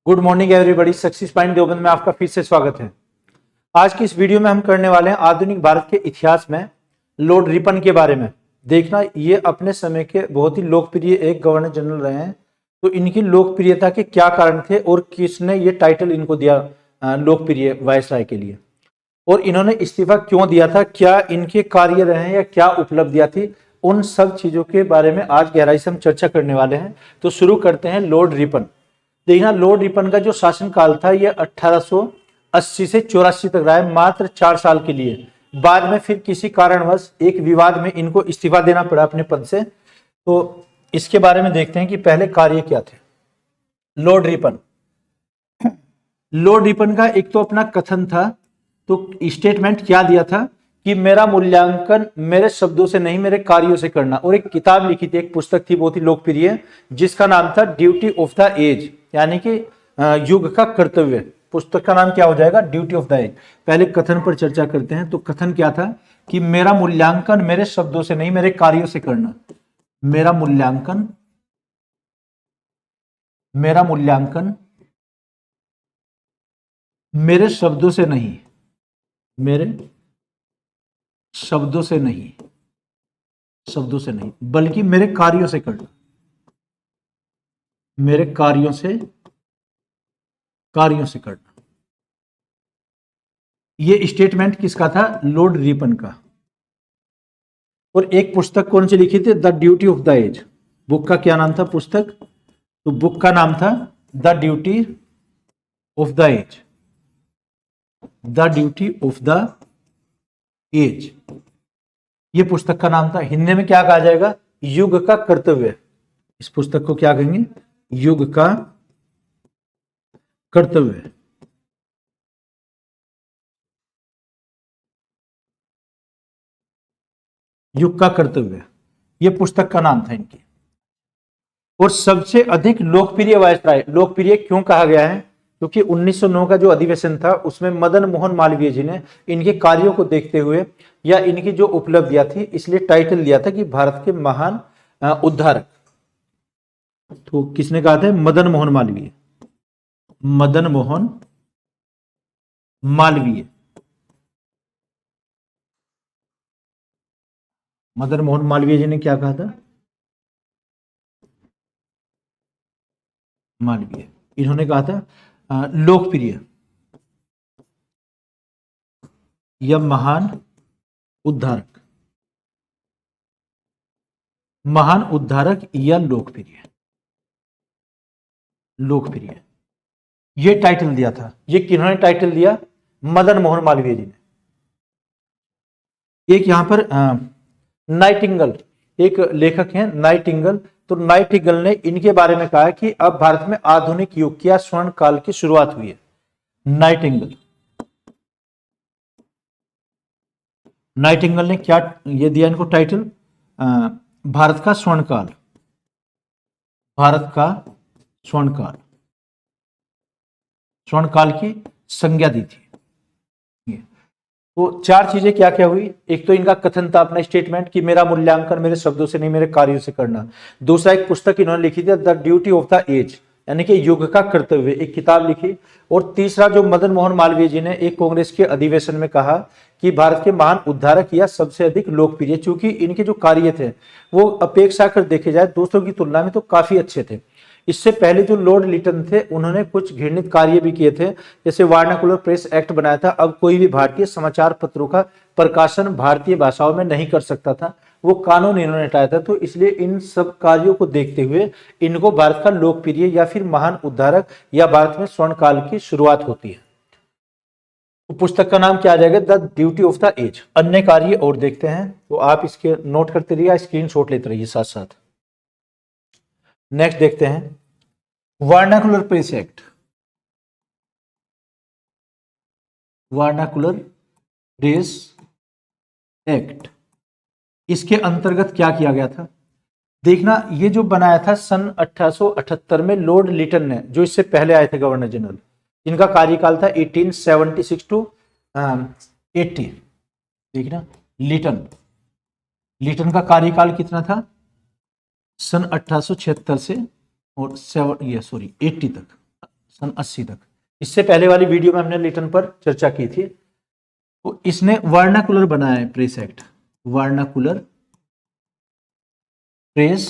Good morning everybody. Success point Deoband में आपका फिर से स्वागत है। आज की इस वीडियो में हम करने वाले हैं आधुनिक भारत के इतिहास में लॉर्ड रिपन के बारे में। देखना, ये अपने समय के बहुत ही लोकप्रिय एक गवर्नर जनरल रहे हैं। तो इनकी लोकप्रियता के क्या कारण थे और किसने ये टाइटल इनको दिया लोकप्रिय वायसराय के लिए, और इन्होंने इस्तीफा क्यों दिया था, क्या इनके कार्य रहे या क्या उपलब्धियां थी, उन सब चीजों के बारे में आज गहराई से हम चर्चा करने वाले हैं। तो शुरू करते हैं लॉर्ड रिपन। देखना, लॉर्ड रिपन का जो शासनकाल था यह 1880 से 84 तक रहा है, मात्र 4 साल के लिए। बाद में फिर किसी कारणवश एक विवाद में इनको इस्तीफा देना पड़ा अपने पद से। तो इसके बारे में देखते हैं कि पहले कार्य क्या थे लॉर्ड रिपन। लॉर्ड रिपन का एक तो अपना कथन था, तो स्टेटमेंट क्या दिया था कि मेरा मूल्यांकन मेरे शब्दों से नहीं मेरे कार्यों से करना। और एक किताब लिखी थी, एक पुस्तक थी बहुत ही लोकप्रिय, जिसका नाम था ड्यूटी ऑफ द एज, यानी कि युग का कर्तव्य। पुस्तक का नाम क्या हो जाएगा? Duty of the age. पहले कथन पर चर्चा करते हैं। तो कथन क्या था कि मेरा मूल्यांकन मेरे शब्दों से नहीं मेरे कार्यों से करना। मेरा मूल्यांकन मेरे शब्दों से नहीं, मेरे शब्दों से नहीं बल्कि मेरे कार्यों से करना। मेरे कार्यों से करना। यह स्टेटमेंट किसका था? लॉर्ड रिपन का। और एक पुस्तक कौन सी लिखी थी? The duty of the age. Book का क्या नाम था पुस्तक? तो बुक का नाम था the duty of the age. The duty of the age, ये पुस्तक का नाम था। हिंदी में क्या कहा जाएगा? युग का कर्तव्य। इस पुस्तक को क्या कहेंगे? युग का कर्तव्य। युग का कर्तव्य, यह पुस्तक का नाम था इनकी। और सबसे अधिक लोकप्रिय वायसराय, लोकप्रिय क्यों कहा गया है? क्योंकि 1909 का जो अधिवेशन था उसमें मदन मोहन मालवीय जी ने इनके कार्यों को देखते हुए या इनकी जो उपलब्धियां थी, इसलिए टाइटल दिया था कि भारत के महान उद्धारक। तो किसने कहा था? मदन मोहन मालवीय। मदन मोहन मालवीय। मदन मोहन मालवीय जी ने क्या कहा था? मालवीय, इन्होंने कहा था लोकप्रिय या महान उद्धारक। महान उद्धारक या लोकप्रिय। ये टाइटल दिया था। ये किन्होंने टाइटल दिया? मदन मोहन मालवीय जी ने। एक यहां पर नाइटिंगल, एक लेखक हैं नाइटिंगल। तो नाइटिंगल ने इनके बारे में कहा कि अब भारत में आधुनिक युग की स्वर्ण काल की शुरुआत हुई है। नाइटिंगल ने क्या ये दिया इनको टाइटल? भारत का स्वर्णकाल। भारत का स्वर्णकाल, स्वर्णकाल की संज्ञा दी थी। तो 4 चीजें क्या क्या हुई? एक तो इनका कथन था, अपना स्टेटमेंट कि मेरा मूल्यांकन मेरे शब्दों से नहीं मेरे कार्यों से करना। दूसरा, एक पुस्तक इन्होंने लिखी थी the duty of the age, यानी कि युग का कर्तव्य, एक किताब लिखी। और तीसरा, जो मदन मोहन मालवीय जी ने एक कांग्रेस के अधिवेशन में कहा कि भारत के महान उद्धारक या सबसे अधिक लोकप्रिय, चूंकि इनके जो कार्य थे वो अपेक्षा कर देखे जाए दूसरों की तुलना में तो काफी अच्छे थे। इससे पहले जो लॉर्ड लिटन थे उन्होंने कुछ घृणित कार्य भी किए थे, जैसे वार्नाकुलर प्रेस एक्ट बनाया था। अब कोई भी भारतीय समाचार पत्रों का प्रकाशन भारतीय भाषाओं में नहीं कर सकता था, वो कानून इन्होंने हटाया था। तो इसलिए इन सब कार्यों को देखते हुए इनको भारत का लोकप्रिय या फिर महान उद्धारक या भारत में स्वर्ण काल की शुरुआत होती है। तो पुस्तक का नाम क्या आ जाएगा? The duty of the age. अन्य कार्य और देखते हैं, तो आप इसके नोट करते रहिए, स्क्रीनशॉट लेते रहिए साथ साथ। नेक्स्ट देखते हैं vernacular press act. Vernacular press act, इसके अंतर्गत क्या किया गया था? देखना, ये जो बनाया था सन 1878 में लॉर्ड लिटन ने, जो इससे पहले आए थे गवर्नर जनरल। इनका कार्यकाल था 1876 टू 80। देखना, लिटन का कार्यकाल कितना था? सन 1876 से और 80 तक, सन 80 तक। इससे पहले वाली वीडियो में हमने लिटन पर चर्चा की थी। तो इसने वर्नाकुलर बनाया है press act, vernacular press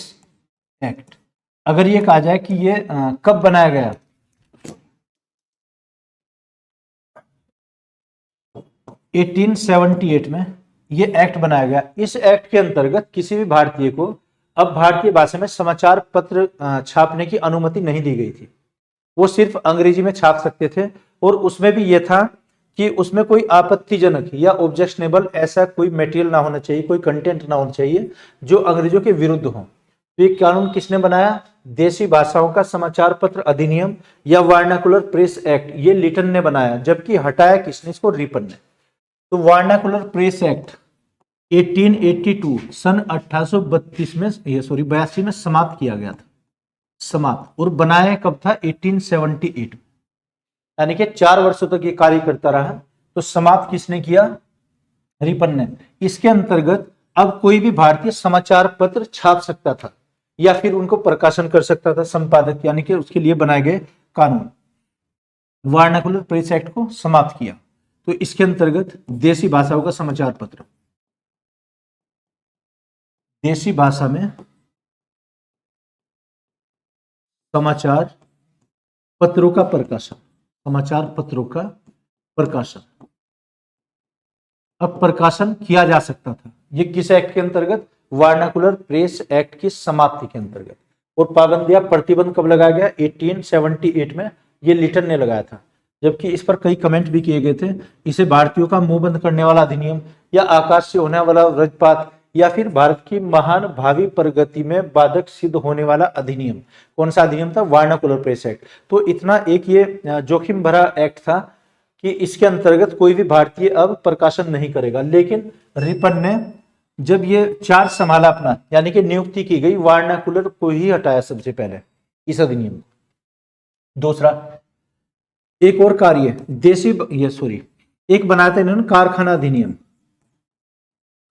act. अगर ये कहा जाए कि ये कब बनाया गया, 1878 में ये एक्ट बनाया गया। इस एक्ट के अंतर्गत किसी भी भारतीय को अब भारतीय भाषा में समाचार पत्र छापने की अनुमति नहीं दी गई थी। वो सिर्फ अंग्रेजी में छाप सकते थे, और उसमें भी यह था कि उसमें कोई आपत्तिजनक या ऑब्जेक्शनेबल ऐसा कोई मटेरियल ना होना चाहिए, कोई कंटेंट ना होना चाहिए जो अंग्रेजों के विरुद्ध हो। तो ये कानून किसने बनाया? देशी भाषाओं का समाचार पत्र अधिनियम या वर्नाकुलर प्रेस एक्ट, ये लिटन ने बनाया। जबकि हटाया किसने इसको? रिपन ने। तो वर्नाकुलर प्रेस एक्ट 1882 सन 1832 में, ये 82 में समाप्त किया गया था, समाप्त। और बनाया कब था? 1878, यानी कि 4 वर्षों तक ये कार्य करता रहा। तो समाप्त किसने किया? रिपन ने। इसके अंतर्गत अब कोई भी भारतीय समाचार पत्र छाप सकता था या फिर उनको प्रकाशन कर सकता था, संपादक, यानी कि उसके लिए बनाए गए कानून। वर्नाकुलर प्रेस एक्ट को समाप्त किया। तो इसके अंतर्गत देसी भाषाओं का समाचार पत्र, देसी भाषा में समाचार पत्रों का प्रकाशन, समाचार पत्रों का प्रकाशन अब प्रकाशन किया जा सकता था। ये किस एक्ट के अंतर्गत? वर्नाकुलर प्रेस एक्ट की समाप्ति के अंतर्गत। और पाबंदियां, प्रतिबंध कब लगाया गया? 1878 में ये लिटन ने लगाया था। जबकि इस पर कई कमेंट भी किए गए थे। इसे भारतीयों का मुंह बंद करने वाला अधिनियम, या आकाश से होने वाला वज्रपात, या फिर भारत की महान भावी प्रगति में बाधक सिद्ध होने वाला अधिनियम। कौन सा अधिनियम था? Vernacular press act. तो इतना एक ये जोखिम भरा एक्ट था कि इसके अंतर्गत कोई भी भारतीय अब प्रकाशन नहीं करेगा। लेकिन रिपन ने जब ये चार्ज संभाला अपना, यानी कि नियुक्ति की गई, वर्नाकुलर को ही हटाया सबसे पहले इस अधिनियम को। दूसरा, एक और कार्य देसी एक बनाते इन्होंने कारखाना अधिनियम,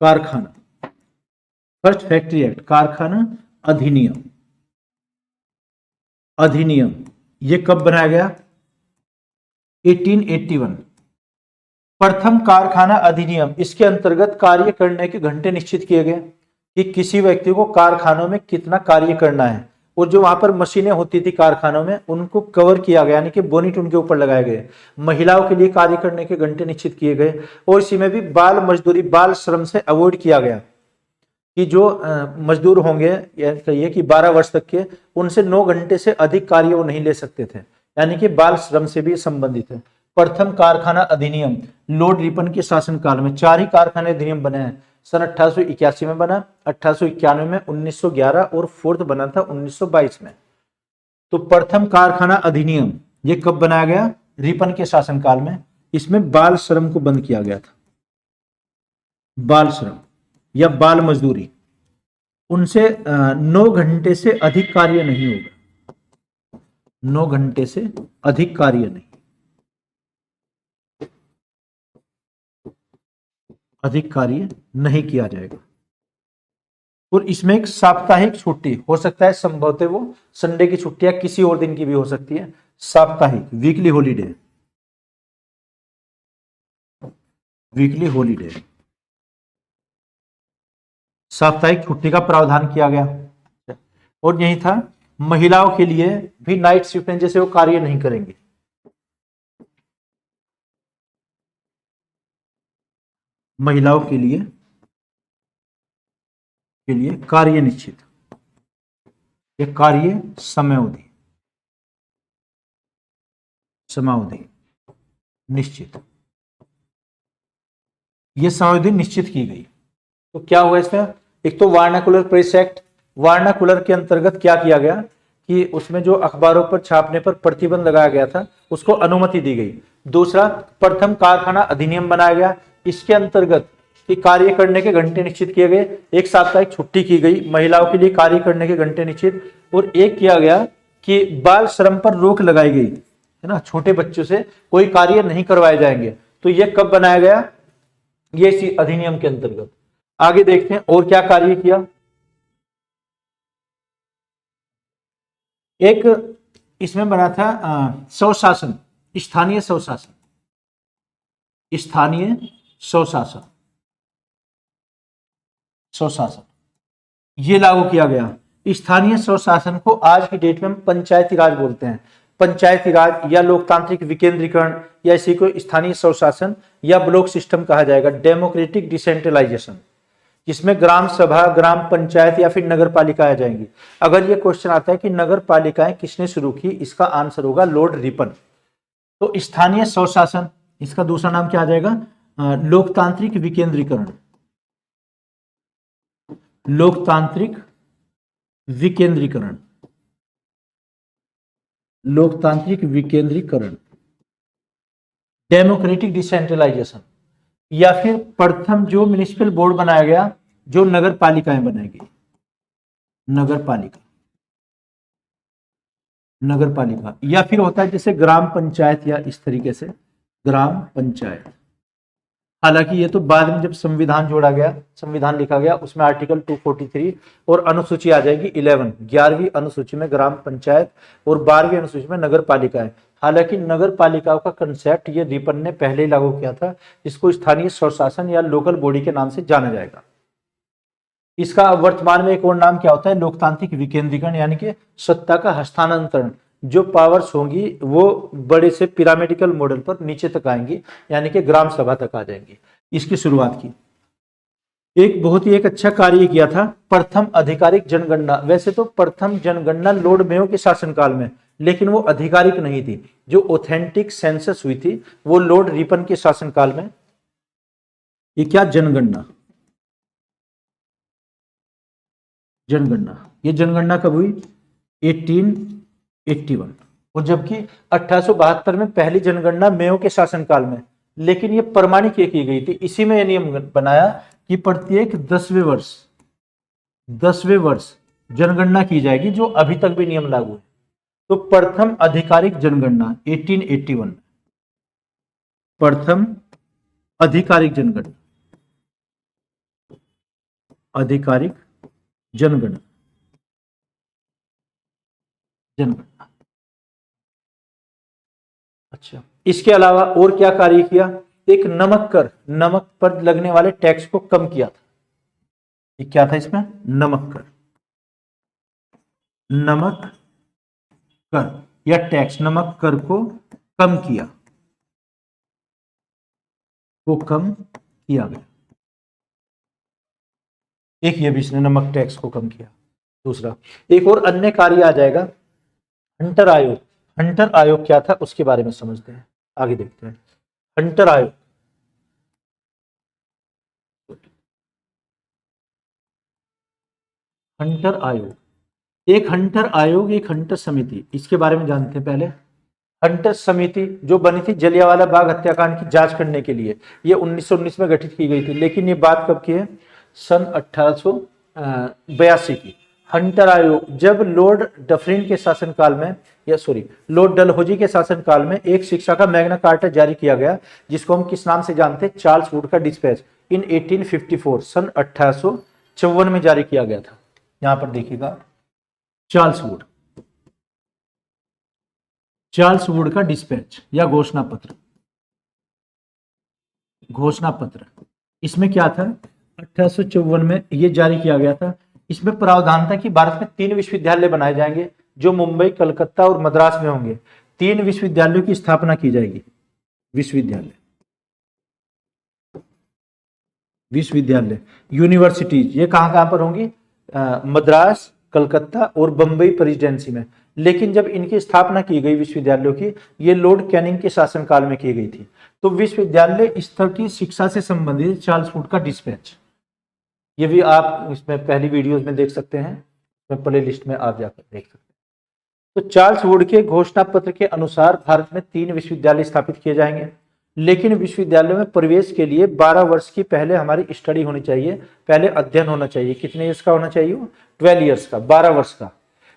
कारखाना, फर्स्ट फैक्ट्री एक्ट, कारखाना अधिनियम। अधिनियम ये कब बनाया गया? 1881। प्रथम कारखाना अधिनियम, इसके अंतर्गत कार्य करने के घंटे निश्चित किए गए कि किसी व्यक्ति को कारखानों में कितना कार्य करना है। और जो वहां पर मशीनें होती थी कारखानों में, उनको कवर किया गया, यानी कि बोनिट उनके ऊपर लगाए गए। महिलाओं के लिए कार्य करने के घंटे निश्चित किए गए। और इसी में भी बाल मजदूरी, बाल श्रम से अवॉइड किया गया कि जो मजदूर होंगे, या कहिए कि 12 वर्ष तक के, उनसे 9 घंटे से अधिक कार्य वो नहीं ले सकते थे, यानी कि बाल श्रम से भी संबंधित है। प्रथम कारखाना अधिनियम लॉर्ड रिपन के शासनकाल में 4 ही कारखाने अधिनियम बने हैं। सन 1881 में बना, 1891 में, 1911 और फोर्थ बना था 1922 में। तो प्रथम कारखाना अधिनियम ये कब बनाया गया? रिपन के शासनकाल में। इसमें बाल श्रम को बंद किया गया था। बाल श्रम या बाल मजदूरी, उनसे 9 घंटे से अधिक कार्य नहीं होगा, 9 घंटे से अधिक कार्य नहीं, अधिक कार्य नहीं किया जाएगा। और इसमें एक साप्ताहिक छुट्टी हो सकता है, संभवतः वो संडे की छुट्टी या किसी और दिन की भी हो सकती है। साप्ताहिक, वीकली हॉलीडे, वीकली हॉलीडे, साप्ताहिक छुट्टी का प्रावधान किया गया। और यही था, महिलाओं के लिए भी नाइट शिफ्ट में जैसे वो कार्य नहीं करेंगे। महिलाओं के लिए कार्य निश्चित, या कार्य समयावधि, समावधि निश्चित, ये समावधि निश्चित की गई। तो क्या हुआ इसमें? एक तो वर्नाकुलर प्रेस एक्ट, वर्नाकुलर के अंतर्गत क्या किया गया कि उसमें जो अखबारों पर छापने पर प्रतिबंध लगाया गया था, उसको अनुमति दी गई। दूसरा, प्रथम कारखाना अधिनियम बनाया गया। इसके अंतर्गत कि कार्य करने के घंटे निश्चित किए गए, एक साप्ताहिक छुट्टी की गई, महिलाओं के लिए कार्य करने के घंटे निश्चित, और एक किया गया कि बाल श्रम पर रोक लगाई गई, है ना, छोटे बच्चों से कोई कार्य नहीं करवाए जाएंगे। तो यह कब बनाया गया? ये इसी अधिनियम के अंतर्गत। आगे देखते हैं और क्या कार्य किया। एक इसमें बना था स्वशासन, स्थानीय स्वशासन, स्थानीय स्वशासन, स्वशासन ये लागू किया गया। स्थानीय स्वशासन को आज की डेट में हम पंचायती राज बोलते हैं। पंचायती राज या लोकतांत्रिक विकेंद्रीकरण या इसी को स्थानीय स्वशासन या ब्लॉक सिस्टम कहा जाएगा, डेमोक्रेटिक डिसेंट्रलाइजेशन, जिसमें ग्राम सभा, ग्राम पंचायत या फिर नगर पालिका आ जाएंगी। अगर ये क्वेश्चन आता है कि नगर पालिकाएं किसने शुरू की, इसका आंसर होगा लॉर्ड रिपन। तो स्थानीय स्वशासन, इसका दूसरा नाम क्या आ जाएगा, लोकतांत्रिक विकेंद्रीकरण, लोकतांत्रिक विकेंद्रीकरण, लोकतांत्रिक विकेंद्रीकरण, डेमोक्रेटिक डिसेंट्रलाइजेशन, या फिर प्रथम जो म्युनिसिपल बोर्ड बनाया गया, जो नगर पालिकाएं बनाएगी, नगर पालिका, नगर पालिका, या फिर होता है जैसे ग्राम पंचायत, या इस तरीके से ग्राम पंचायत। हालांकि ये तो बाद में जब संविधान जोड़ा गया, संविधान लिखा गया, उसमें आर्टिकल 243 और अनुसूची आ जाएगी 11, 11वीं अनुसूची में ग्राम पंचायत और 12वीं अनुसूची में नगर पालिका है। हालांकि नगर पालिकाओं का कंसेप्ट ये रिपन ने पहले ही लागू किया था, जिसको स्थानीय स्वशासन या लोकल बॉडी के नाम से जाना जाएगा। इसका वर्तमान में एक और नाम क्या होता है, लोकतांत्रिक विकेंद्रीकरण, यानी कि सत्ता का हस्तांतरण। जो पावर्स होंगी वो बड़े से पिरामिडिकल मॉडल पर नीचे तक आएंगी, यानी कि ग्राम सभा तक आ जाएंगी। इसकी शुरुआत की एक बहुत ही एक अच्छा कार्य किया था, प्रथम आधिकारिक जनगणना। वैसे तो प्रथम जनगणना लॉर्ड मेयो के शासनकाल में, लेकिन वो आधिकारिक नहीं थी। जो ऑथेंटिक सेंसस हुई थी वो लॉर्ड रिपन के शासनकाल में। ये क्या, जनगणना, जनगणना, ये जनगणना कब हुई, 1881, और जबकि 1872 में पहली जनगणना मेयो के शासनकाल में, लेकिन ये प्रमाणिक की गई थी। इसी में यह नियम बनाया कि प्रत्येक 10वें वर्ष जनगणना की जाएगी, जो अभी तक भी नियम लागू है। तो प्रथम आधिकारिक जनगणना 1881, प्रथम आधिकारिक जनगणना, आधिकारिक जनगणना, जनगणना। अच्छा, इसके अलावा और क्या कार्य किया, एक नमक कर, नमक पर लगने वाले टैक्स को कम किया था। ये क्या था इसमें, नमक कर, नमक कर या टैक्स, नमक कर को कम किया, को कम किया गया। एक ये भी इसने नमक टैक्स को कम किया। दूसरा एक और अन्य कार्य आ जाएगा, हंटर आयोग। हंटर आयोग क्या था उसके बारे में समझते हैं, आगे देखते हैं। हंटर आयोग, हंटर आयोग, एक हंटर आयोग, एक हंटर समिति, इसके बारे में जानते हैं पहले। हंटर समिति जो बनी थी जलियांवाला बाग हत्याकांड की जांच करने के लिए, ये 1919 में गठित की गई थी। लेकिन ये बात कब की है, सन 1882 की। हंटर आयोग जब लॉर्ड डफरिन के शासनकाल में, या सॉरी लॉर्ड डलहौजी के शासनकाल में एक शिक्षा का मैग्ना कार्टा जारी किया गया, जिसको हम किस नाम से जानते हैं, चार्ल्स वुड का डिस्पैच, इन 1854 सन 1854 में जारी किया गया था। यहां पर देखिएगा, चार्ल्स वुड, चार्ल्स वुड का डिस्पैच या घोषणा पत्र, घोषणा पत्र। इसमें क्या था, 1854 में ये जारी किया गया था। इसमें प्रावधान था कि भारत में 3 विश्वविद्यालय बनाए जाएंगे, जो मुंबई, कलकत्ता और मद्रास में होंगे। 3 विश्वविद्यालयों की स्थापना की जाएगी। विश्वविद्यालय, विश्वविद्यालय, यूनिवर्सिटीज, ये कहां कहां पर होंगी, मद्रास, कलकत्ता और बंबई प्रेसिडेंसी में। लेकिन जब इनकी स्थापना की गई विश्वविद्यालयों की, ये लॉर्ड कैनिंग के शासनकाल में की गई थी। तो विश्वविद्यालय स्तर की शिक्षा से संबंधित चार्ल्स वुड का डिस्पैच, ये भी आप इसमें पहली वीडियोस में देख सकते हैं, प्ले लिस्ट में आप जाकर देख सकते हैं। तो चार्ल्स वुड के घोषणा पत्र के अनुसार भारत में 3 विश्वविद्यालय स्थापित किए जाएंगे। लेकिन विश्वविद्यालय में प्रवेश के लिए 12 वर्ष की पहले हमारी स्टडी होनी चाहिए, पहले अध्ययन होना चाहिए। कितने ईयर्स का होना चाहिए, 12 ईयर्स का, 12 वर्ष का।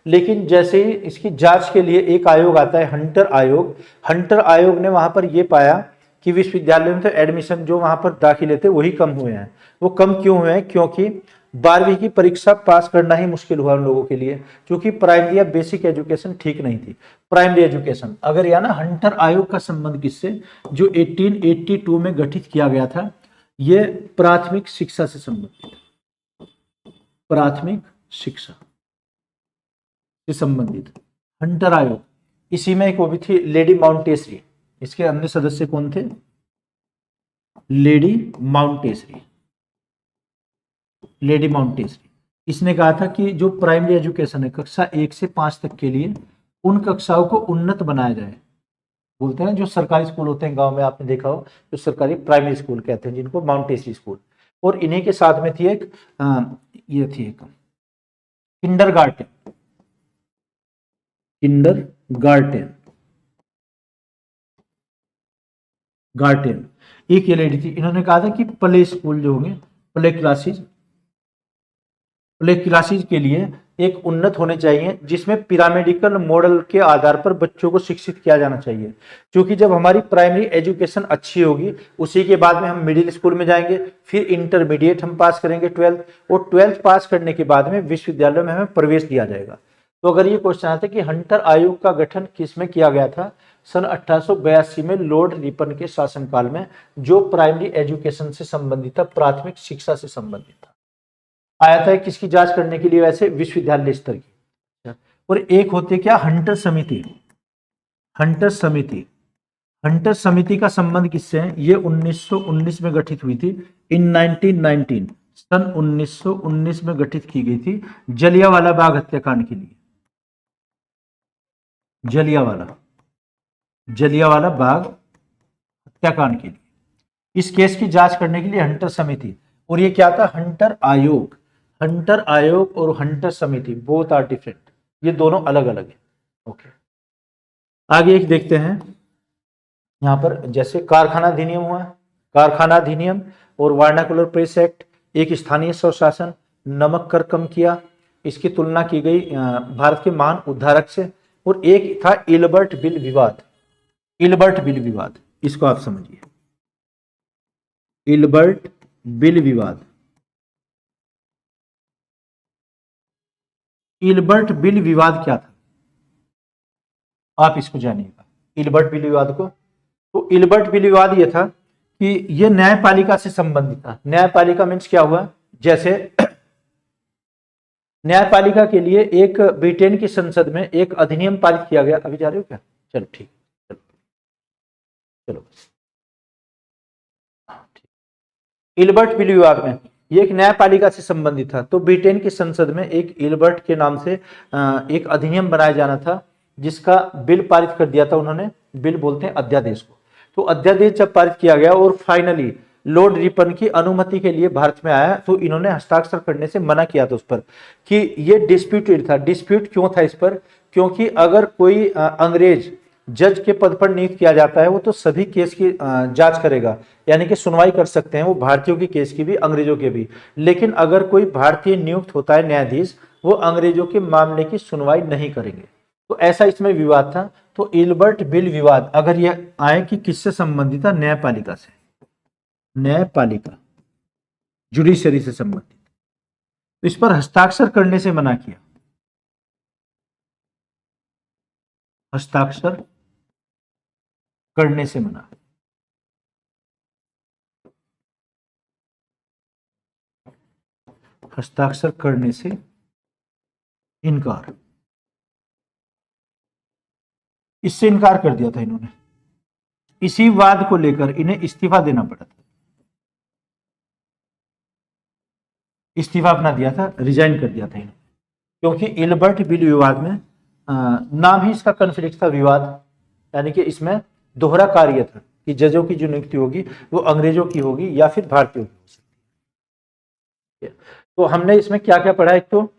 लेकिन जैसे ही इसकी जांच के लिए एक आयोग आता है, हंटर आयोग, हंटर आयोग ने वहां पर यह पाया कि विश्वविद्यालय में तो एडमिशन जो वहां पर दाखिले थे वही कम हुए हैं। वो कम क्यों हुए हैं, क्योंकि 12वीं की परीक्षा पास करना ही मुश्किल हुआ उन लोगों के लिए, क्योंकि प्राइमरी या बेसिक एजुकेशन ठीक नहीं थी। प्राइमरी एजुकेशन अगर या ना हंटर आयोग का संबंध किससे, जो 1882 में गठित किया गया था, ये प्राथमिक शिक्षा से संबंधित, प्राथमिक शिक्षा से संबंधित हंटर आयोग। इसी में एक वो भी थी लेडी माउंटेसरी, इसके अन्य सदस्य कौन थे, लेडी माउंटेसरी, लेडी माउंटेसरी। इसने कहा था कि जो प्राइमरी एजुकेशन है कक्षा 1 से 5 तक के लिए, उन कक्षाओं को उन्नत बनाया जाए। बोलते हैं जो सरकारी स्कूल होते हैं गांव में, आपने देखा हो, जो सरकारी प्राइमरी स्कूल कहते हैं जिनको माउंटेसरी स्कूल। और इन्हीं के साथ में थी एक ये थी एक किंडरगार्टन, किंडरगार्टन, गार्टन एक ये लेडी थी। इन्होंने कहा था कि प्ले स्कूल जो होंगे, प्ले क्लासेस, प्ले क्लासेस के लिए एक उन्नत होने चाहिए, जिसमें पिरामिडिकल मॉडल के आधार पर बच्चों को शिक्षित किया जाना चाहिए। क्योंकि जब हमारी प्राइमरी एजुकेशन अच्छी होगी, उसी के बाद में हम मिडिल स्कूल में जाएंगे, फिर इंटरमीडिएट हम पास करेंगे 12th, और 12th पास करने के बाद में विश्वविद्यालय में हमें प्रवेश दिया जाएगा। तो अगर ये क्वेश्चन आता है कि हंटर आयोग का गठन किस में किया गया था, सन 1882 में लॉर्ड रिपन के शासनकाल में, जो प्राइमरी एजुकेशन से संबंधित था, प्राथमिक शिक्षा से संबंधित था। आया था किसकी जांच करने के लिए, वैसे विश्वविद्यालय स्तर की। और एक होती है क्या, हंटर समिति, हंटर समिति। हंटर समिति का संबंध किससे है, ये 1919 में गठित हुई थी, इन 1919, सन 1919 में गठित की गई थी जलियांवाला बाग हत्याकांड के लिए, जलियांवाला बाग हत्याकांड के लिए। इस केस की जांच करने के लिए हंटर समिति, और ये क्या था, हंटर आयोग। हंटर आयोग और हंटर समिति बोथ आर डिफरेंट, ये दोनों अलग अलग है। ओके, आगे एक देखते हैं यहां पर, जैसे कारखाना अधिनियम हुआ, कारखाना अधिनियम और वर्नाकुलर प्रेस एक्ट, एक स्थानीय स्वशासन, नमक कर कम किया, इसकी तुलना की गई भारत के महान उद्धारक से, और एक था इल्बर्ट बिल विवाद। इल्बर्ट बिल विवाद, इसको आप समझिए, इल्बर्ट बिल विवाद। इल्बर्ट बिल विवाद क्या था, आप इसको जानिएगा, इल्बर्ट बिल विवाद को। तो इल्बर्ट बिल विवाद ये था कि ये न्यायपालिका से संबंधित था। न्यायपालिका मीन्स क्या हुआ, जैसे न्यायपालिका के लिए एक ब्रिटेन की संसद में एक अधिनियम पारित किया गया। अभी जा रहे हो क्या, चलो ठीक, चलो चलो। इल्बर्ट बिल विवाद में ये एक न्यायपालिका से संबंधित था। तो ब्रिटेन की संसद में एक इल्बर्ट के नाम से एक अधिनियम बनाया जाना था, जिसका बिल पारित कर दिया था उन्होंने। बिल बोलते हैं अध्यादेश को। तो अध्यादेश जब पारित किया गया और फाइनली लॉर्ड रिपन की अनुमति के लिए भारत में आया, तो इन्होंने हस्ताक्षर करने से मना किया था उस पर, कि ये डिस्प्यूटेड था। डिस्प्यूट क्यों था इस पर, क्योंकि अगर कोई अंग्रेज जज के पद पर नियुक्त किया जाता है, वो तो सभी केस की जांच करेगा, यानी कि सुनवाई कर सकते हैं वो भारतीयों की केस की भी, अंग्रेजों के भी। लेकिन अगर कोई भारतीय नियुक्त होता है न्यायाधीश, वो अंग्रेजों के मामले की सुनवाई नहीं करेंगे। तो ऐसा इसमें विवाद था। तो इल्बर्ट बिल विवाद अगर यह आए कि किससे संबंधित था, न्यायपालिका से, न्यायपालिका, जुडिशरी से संबंधित, तो इस पर हस्ताक्षर करने से मना किया, हस्ताक्षर करने से मना। हस्ताक्षर करने से इनकार, इससे इनकार कर दिया था इन्होंने। इसी वाद को लेकर इन्हें इस्तीफा देना पड़ा था, इस्तीफा अपना दिया था, रिजाइन कर दिया था इन्होंने, क्योंकि इल्बर्ट बिल विवाद में नाम ही इसका कन्फ्लिक्ट था, विवाद, यानी कि इसमें दोहरा कार्य था कि जजों की जो नियुक्ति होगी वो अंग्रेजों की होगी या फिर भारतीयों की हो सकती है। तो हमने इसमें क्या क्या पढ़ा, एक तो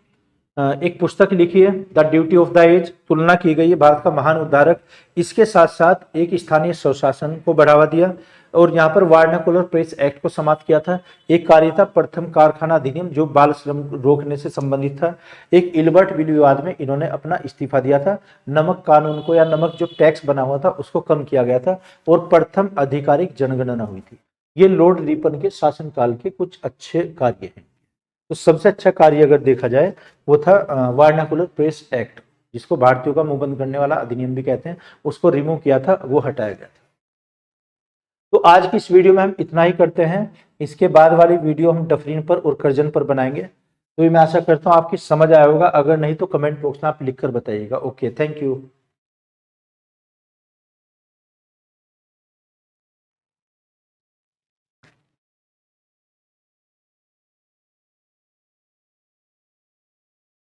एक पुस्तक लिखी है the duty of the age, तुलना की गई है भारत का महान उद्धारक। इसके साथ साथ एक स्थानीय स्वशासन को बढ़ावा दिया, और यहाँ पर वर्नाकुलर प्रेस एक्ट को समाप्त किया था। एक कार्य था प्रथम कारखाना अधिनियम, जो बाल श्रम रोकने से संबंधित था। एक इल्बर्ट बिल विवाद में इन्होंने अपना इस्तीफा दिया था। नमक कानून को, या नमक जो टैक्स बना हुआ था उसको कम किया गया था, और प्रथम आधिकारिक जनगणना हुई थी। ये लॉर्ड रिपन के शासनकाल के कुछ अच्छे कार्य हैं। तो सबसे अच्छा कार्य अगर देखा जाए वो था वर्नाकुलर प्रेस एक्ट, जिसको भारतीयों का मुंह बंद करने वाला अधिनियम भी कहते हैं, उसको रिमूव किया था, वो हटाया गया था। तो आज की इस वीडियो में हम इतना ही करते हैं। इसके बाद वाली वीडियो हम डफरीन पर और कर्जन पर बनाएंगे। तो ये मैं आशा करता हूँ आपकी समझ आया होगा, अगर नहीं तो कमेंट बॉक्स में आप लिखकर बताइएगा। Okay, thank you.